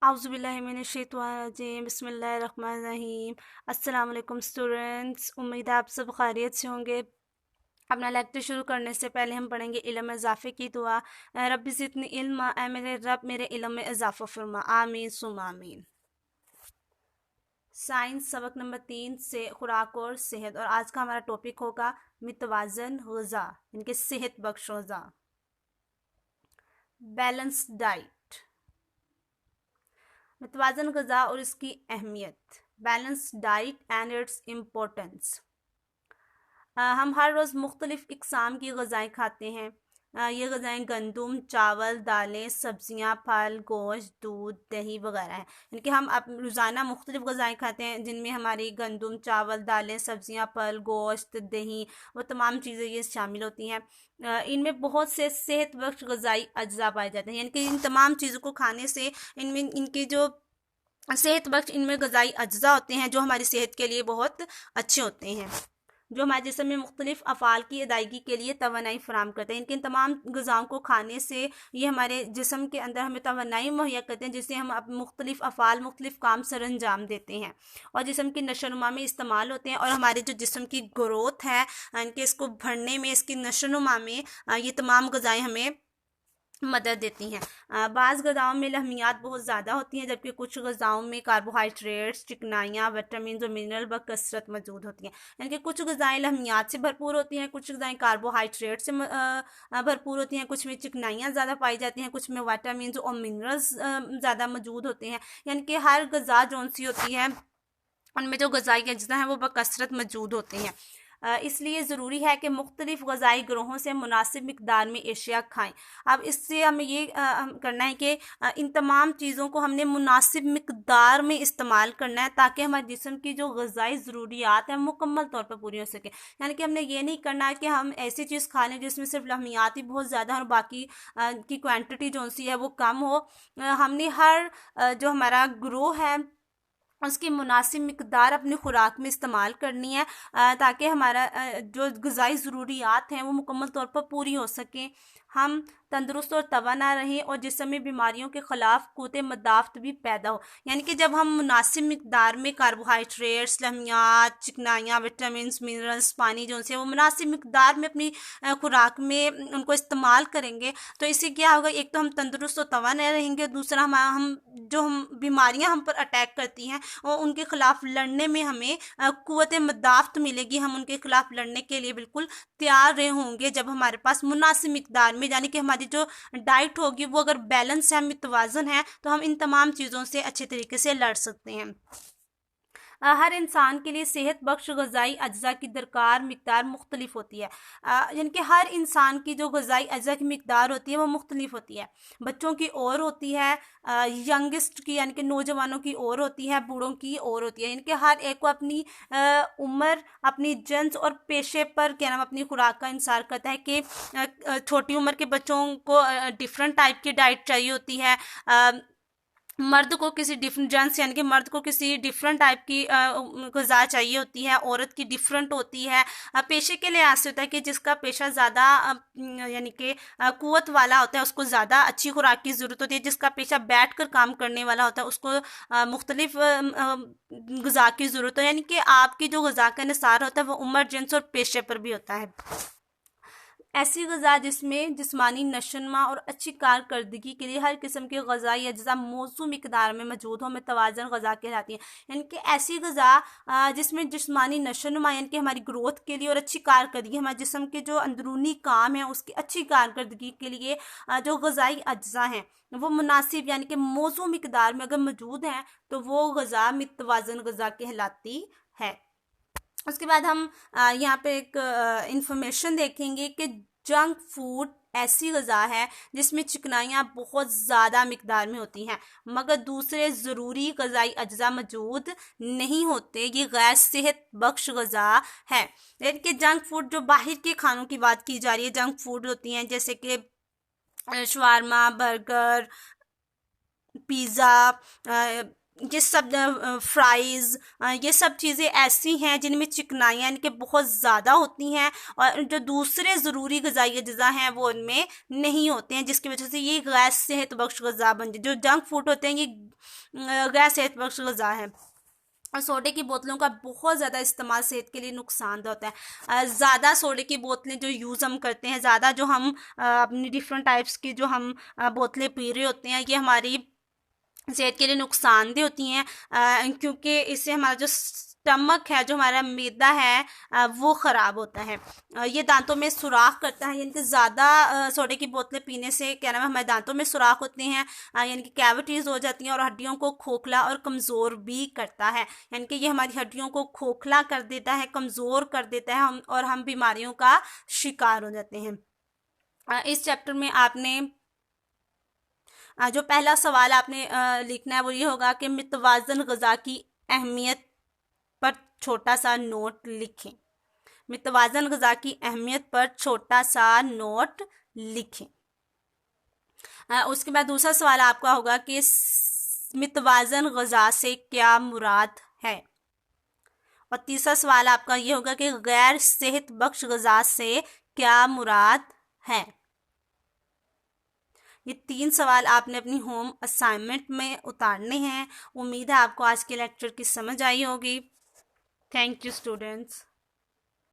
आउज़ुबिल्लाहिमिनश्शैतानिर्रजीम बिस्मिल्लाहिर्रहमानिर्रहीम। अस्सलाम वालेकुम स्टूडेंट्स, उम्मीद है आप सब खैरियत से होंगे। अपना लेक्चर शुरू करने से पहले हम पढ़ेंगे इल्म में इजाफ़े की दुआ। रब्बी ज़िदनी इल्मा, ऐ मेरे रब मेरे इल्म में इजाफ़ा फरमा, आमीन सुम्मा आमीन। साइंस सबक नंबर 3 से खुराक और सेहत, और आज का हमारा टॉपिक होगा मितवाज़न ग़िज़ा, इनके सेहत बख्श ग़िज़ा, बैलेंस डाइट। मुतवाज़न ग़िज़ा और इसकी अहमियत, balance diet and its importance. हम हर रोज़ मुख्तलिफ़ इक़साम की ग़िज़ाएँ खाते हैं। ये ग़िज़ाएँ गंदम, चावल, दालें, सब्ज़ियाँ, फल, गोश्त, दूध, दही वगैरह हैं। इनके हम अब रोज़ाना मुख्तलिफ़ ग़िज़ाएँ खाते हैं जिनमें हमारी गंदम, चावल, दालें, सब्ज़ियाँ, फल, गोश्त, दही, वो तमाम चीज़ें ये शामिल होती हैं। इनमें बहुत से सेहत बख्श ग़िज़ाई अज्जा पाए जाते हैं, यानी कि इन तमाम चीज़ों को खाने से इनमें इनके जो सेहत बख्श इनमें ग़िज़ाई अज्जा होते हैं जो हमारी सेहत के लिए बहुत अच्छे होते हैं, जो हमारे जिस्म में मुख्तलिफ़ अफ़ाल की अदायगी के लिए तवानाई फ़राहम करते हैं। इनके इन तमाम ग़िज़ाओं को खाने से ये हमारे जिस्म के अंदर हमें तवानाई मुहैया करते हैं, जिससे हम अब मुख्तलिफ़ अफ़ाल मुख्तलिफ़ काम सर अंजाम देते हैं और जिस्म की नशोनुमा में इस्तेमाल होते हैं, और हमारे जो जिस्म की ग्रोथ है इनके इसको बढ़ने में, इसकी नशोनुमा में ये तमाम ग़िज़ाएँ हमें मदद देती हैं। बाज़ ग़िज़ाओं में लहमियात बहुत ज़्यादा होती हैं, जबकि कुछ ग़िज़ाओं में कार्बोहाइड्रेट्स, चिकनाइयाँ, विटामिन और मिनरल बकसरत मौजूद होती हैं। यानी कि कुछ ग़िज़ाएँ लहमियात से भरपूर होती हैं, कुछ ग़िज़ाएँ कार्बोहाइड्रेट से भरपूर होती हैं, कुछ में चिकनाइयाँ ज़्यादा पाई जाती हैं, कुछ में विटामिन और मिनरल्स ज़्यादा मौजूद होते हैं। यानी कि हर ग़िज़ा जौन सी होती है उनमें जो ग़िज़ाई अज्जा हैं वो बकसरत मौजूद होते हैं। इसलिए ज़रूरी है कि मुख्तलिफ़ ग़िज़ाई ग्रोहों से मुनासिब मिक़दार में एशिया खाएँ। अब इससे हमें ये करना है कि इन तमाम चीज़ों को हमने मुनासिब मिक़दार में इस्तेमाल करना है, ताकि हमारे जिस्म की जो ग़िज़ाई ज़रूरियात हैं मुकम्मल तौर पर पूरी हो सके। यानी कि हमने ये नहीं करना है कि हम ऐसी चीज़ खा लें जिसमें सिर्फ लहमियात ही बहुत ज़्यादा और बाकी की क्वांटिटी जौन सी है वो कम हो। हमने हर जो हमारा ग्रो है उसकी मुनासिब मिक़दार अपनी खुराक में इस्तेमाल करनी है, ताकि हमारा जो ग़िज़ाई ज़रूरियात हैं वो मुकम्मल तौर पर पूरी हो सकें, हम तंदुरुस्त और तवाना रहें और जिस्म में बीमारियों के ख़िलाफ़ क़ुव्वत मदाफ़त भी पैदा हो। यानी कि जब हम मुनासिब मिक़दार में कार्बोहाइड्रेट्स, लहमियात, चिकनाइयाँ, विटामिन्स, मिनरल्स, पानी जो से वो मुनासिब मिक़दार में अपनी खुराक में उनको इस्तेमाल करेंगे, तो इससे क्या होगा, एक तो हम तंदुरुस्त और तवाना रहेंगे, दूसरा हम जो बीमारियाँ हम पर अटैक करती हैं और उनके ख़िलाफ़ लड़ने में हमें क़ुव्वत मदाफ़त मिलेगी। हम उनके ख़िलाफ़ लड़ने के लिए बिल्कुल तैयार रहे होंगे जब हमारे पास मुनासिब मिक़दार में, यानी कि हमारी जो डाइट होगी वो अगर बैलेंस है, मुतवाज़न है, तो हम इन तमाम चीज़ों से अच्छे तरीके से लड़ सकते हैं। हर इंसान के लिए सेहत बख्श ग़िज़ाई अज्जा की दरकार मिक़दार मुख्तलिफ होती है। यानी कि हर इंसान की जो ग़िज़ाई अज्जा की मिक़दार होती है वो मुख्तलिफ होती है। बच्चों की और होती है, यंगस्ट की यानी कि नौजवानों की और होती है, बूढ़ों की और होती है। यानी कि हर एक को अपनी उम्र, अपनी जिन्स और पेशे पर क्या नाम अपनी खुराक का इंसार करता है कि छोटी उम्र के बच्चों को डिफरेंट टाइप की डाइट चाहिए होती है, मर्द को किसी डिफरेंट जेंट्स यानी कि मर्द को किसी डिफरेंट टाइप की ग़िज़ा चाहिए होती है, औरत की डिफरेंट होती है। पेशे के लिए ऐसे होता है कि जिसका पेशा ज़्यादा यानी कि क़ुव्वत वाला होता है उसको ज़्यादा अच्छी खुराक की ज़रूरत होती है, जिसका पेशा बैठ कर काम करने वाला होता है उसको मुख्तलिफ ग़िज़ा की ज़रूरत है। यानी कि आपकी जो ग़िज़ा का निसार होता है वो उम्र, जिन्स और पेशे पर भी होता है। ऐसी ग़िज़ा जिसमें जिस्मानी नशोनुमा और अच्छी कारकर्दगी के लिए हर किस्म के ग़िज़ाई अज्जा मौजू मिक़दार में मौजूद हो मुतवाज़न ग़िज़ा कहलाती हैं। यानी कि ऐसी ग़िज़ा जिसमें जिस्मानी नशोनुमा यानी कि हमारी ग्रोथ के लिए और अच्छी कारकर्दगी, हमारे जिस्म के जो अंदरूनी काम है उसकी अच्छी कारकर्दगी के लिए जो ग़िज़ाई अज्जा हैं वो मुनासिब यानी कि मौजू मिक़दार में अगर मौजूद हैं तो वो ग़िज़ा मुतवाज़न ग़िज़ा कहलाती है। उसके बाद हम यहाँ पे एक इंफॉर्मेशन देखेंगे कि जंक फूड ऐसी ग़िज़ा है जिसमें चिकनाइयाँ बहुत ज़्यादा मिक़दार में होती हैं, मगर दूसरे ज़रूरी ग़िज़ाई अज्जा मौजूद नहीं होते। ये गैर सेहत बख्श ग़िज़ा है। यानी कि जंक फूड, जो बाहर के खानों की बात की जा रही है, जंक फूड होती हैं जैसे कि शवारमा, बर्गर, पिज़्ज़ा, ये सब फ्राइज़, ये सब चीज़ें ऐसी हैं जिनमें चिकनाइयाँ यानी कि बहुत ज़्यादा होती हैं और जो दूसरे ज़रूरी ग़िज़ाई अज्जा हैं वो उनमें नहीं होते हैं, जिसकी वजह से ये गैर सेहत बख्श ग़िज़ा बन जाए। जो जंक फूड होते हैं ये गैर सेहत बख्श ग़िज़ा है। और सोडे की बोतलों का बहुत ज़्यादा इस्तेमाल सेहत के लिए नुकसानदेह होता है। ज़्यादा सोडे की बोतलें जो यूज़ हम करते हैं, ज़्यादा जो हम अपनी डिफरेंट टाइप्स की जो हम बोतलें पी रहे होते हैं, ये हमारी सेहत के लिए नुकसानदेह होती हैं, क्योंकि इससे हमारा जो स्टमक है, जो हमारा मैदा है, वो ख़राब होता है। ये दांतों में सुराख करता है, यानी कि ज़्यादा सोडे की बोतलें पीने से क्या नाम है, हमारे दांतों में सुराख होते हैं, यानी कि कैविटीज़ हो जाती हैं, और हड्डियों को खोखला और कमज़ोर भी करता है। यानी कि ये हमारी हड्डियों को खोखला कर देता है, कमज़ोर कर देता है, हम बीमारियों का शिकार हो जाते हैं। इस चैप्टर में आपने जो पहला सवाल आपने लिखना है वो ये होगा कि मुतवाज़न ग़िज़ा की अहमियत पर छोटा सा नोट लिखें। मुतवाज़न ग़िज़ा की अहमियत पर छोटा सा नोट लिखें। उसके बाद दूसरा सवाल आपका होगा कि मुतवाज़न ग़िज़ा से क्या मुराद है। और तीसरा सवाल आपका ये होगा कि गैर सेहत बख्श ग़िज़ा से क्या मुराद है। ये 3 सवाल आपने अपनी होम असाइनमेंट में उतारने हैं। उम्मीद है आपको आज के लेक्चर की समझ आई होगी। Thank you students.